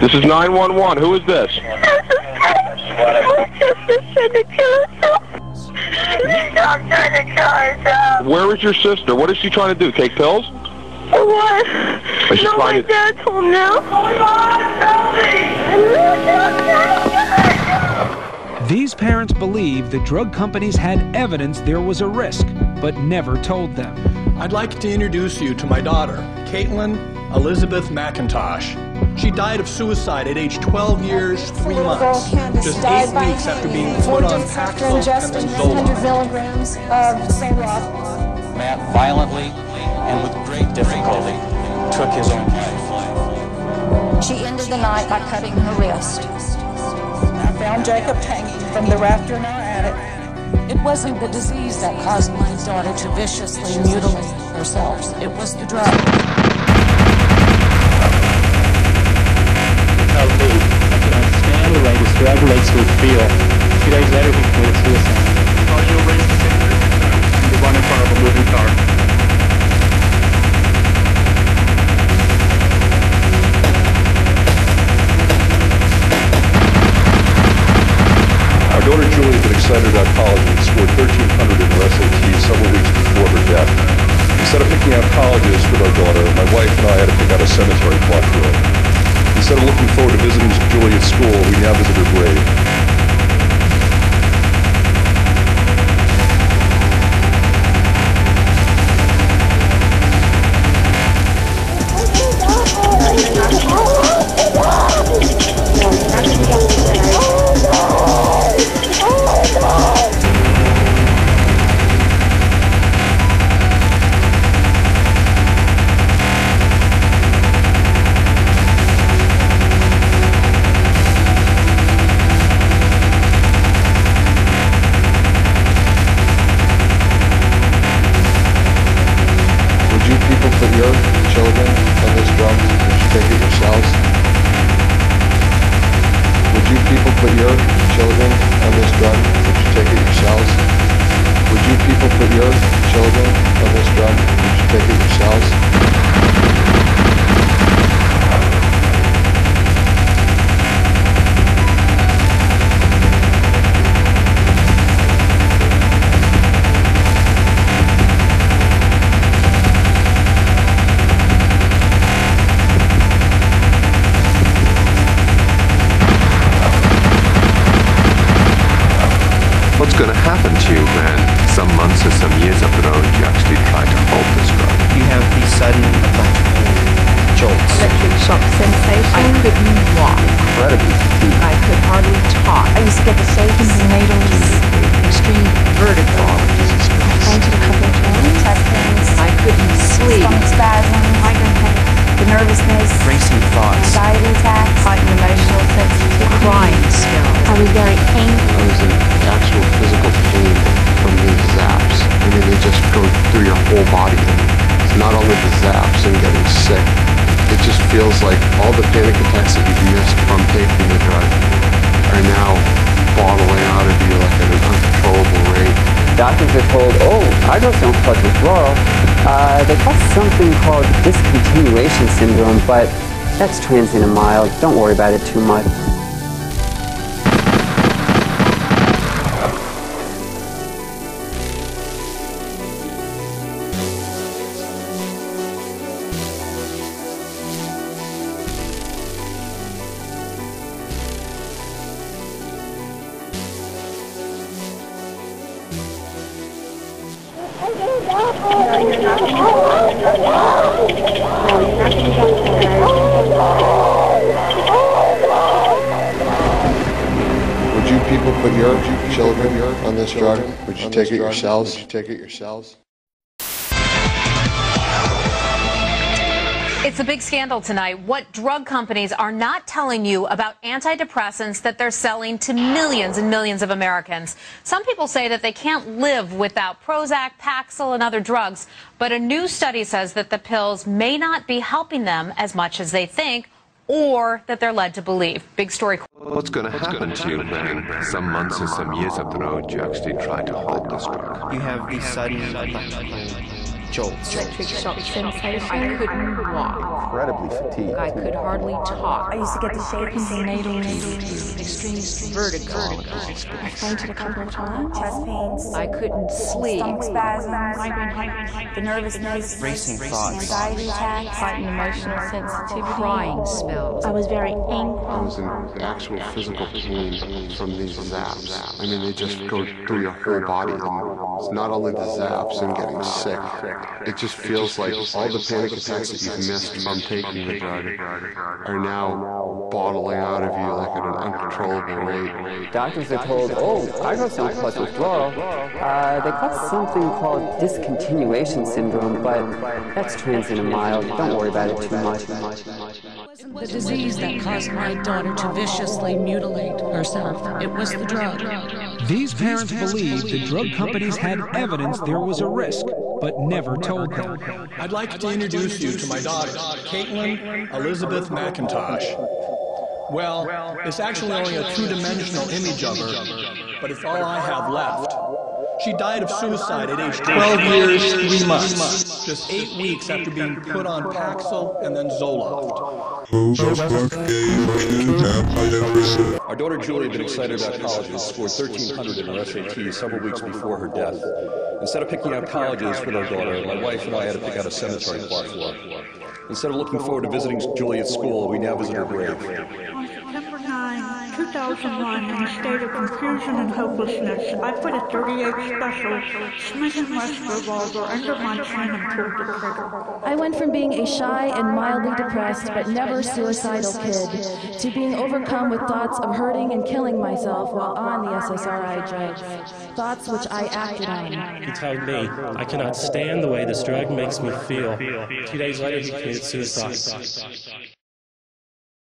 This is 911. Who is this? My sister's trying to kill herself. I'm trying to kill herself. Where is your sister? What is she trying to do? Take pills? What? Is she No, my trying to... dad's home now. These parents believe the drug companies had evidence there was a risk, but never told them. I'd like to introduce you to my daughter, Caitlin Elizabeth McIntosh. She died of suicide at age 12 years, 3 months, just 8 weeks after being put on Paxil and Zoloft. 100 milligrams of Zoloft. Matt violently and with great difficulty took his own life. She ended the night by cutting her wrist. I found Jacob hanging from the rafter in our attic. It wasn't the disease that caused my daughter to viciously mutilate herself. It was the drug. Tell me, I cannot stand the way this drug makes me feel. 2 days later, he committed suicide. Oh, you'll raise the same and you run in front of a moving car. Our daughter Julie had been accepted out of college and scored 1,300 in her SATs several weeks before her death. Instead of picking out colleges with our daughter, my wife and I had to pick out a cemetery plot for her. Instead of looking forward to visiting Julie at school, we now visit her grave. What's going to happen to you when some months or some years up the road you actually try to halt this drug? You have these sudden electrical jolts. Electric shock sensation. I couldn't walk. Incredibly fatigued. I could hardly talk. I used to get the shakes and needles. Extreme vertigo. I fainted a couple of times. Chest pains. I couldn't sleep. Stomach spasms. Migraine headache. The nervousness. Racing thoughts. Anxiety attacks. Heightened emotional sensitivity. Crying spells. I was very painful. I was in actual physical pain from these zaps. I mean, they just go through your whole body. It's not only the zaps and getting sick. It just feels like all the panic attacks that you've missed from taking the drug are now bottling out of you like at an uncontrollable rate. Doctors are told, oh, our drugs don't fuck with withdrawal. They cause something called discontinuation syndrome, but that's transient and mild. Don't worry about it too much. Would you people put your children on this drug? Would you take it yourselves? Would you take it yourselves? It's a big scandal tonight. What drug companies are not telling you about antidepressants that they're selling to millions and millions of Americans. Some people say that they can't live without Prozac, Paxil, and other drugs, but a new study says that the pills may not be helping them as much as they think, or that they're led to believe. Big story. What's going to happen to you when some months or some years up the road you actually try to halt this drug? You have these sudden electrical jolts. Electric shock sensation. I couldn't walk. Incredibly fatigued. I could hardly talk. I used to get the shakings and needles. Extreme vertigo. I fainted a couple of times. Chest pains. I couldn't sleep. Stomach spasms. The nervousness. Racing thoughts. Anxiety attacks. Heightened emotional sensitivity. Crying spells. I was very angry. I was in actual physical pain from these zaps. I mean, they just go through your whole body. And it's not only the zaps and getting sick, it just feels like all the panic attacks that you've missed from taking the drug are now bottling out of you like at an uncontrollable rate. Doctors are told, drugs don't cause withdrawal. They cause something called discontinuation syndrome, but that's transient and mild. Don't worry about it too much. The disease that caused my daughter to viciously mutilate herself. It was the drug. These parents believed the drug companies had evidence there was a risk, but never told them. I'd like to introduce you to my daughter, Caitlin Elizabeth McIntosh. Well, it's actually only a two-dimensional image of her, but it's all I have left. She died of suicide at age 12 years, 3 months, just 8 weeks after being put on Paxil and then Zoloft. Our daughter Julie had been excited about college and scored 1,300 in her SAT several weeks before her death. Instead of picking out colleges for our daughter, my wife and I had to pick out a cemetery plot for her. Instead of looking forward to visiting Julie at school, we now visit her grave. On September 9, 2001, in a state of confusion and hopelessness, I put a .38 special Smith & Wesson revolver under my chin and pulled the trigger. I went from being a shy and mildly depressed but never suicidal kid to being overcome with thoughts of hurting and killing myself while on the SSRI drugs. Thoughts which I acted on. He told me, I cannot stand the way this drug makes me feel. 2 days later, he committed suicide.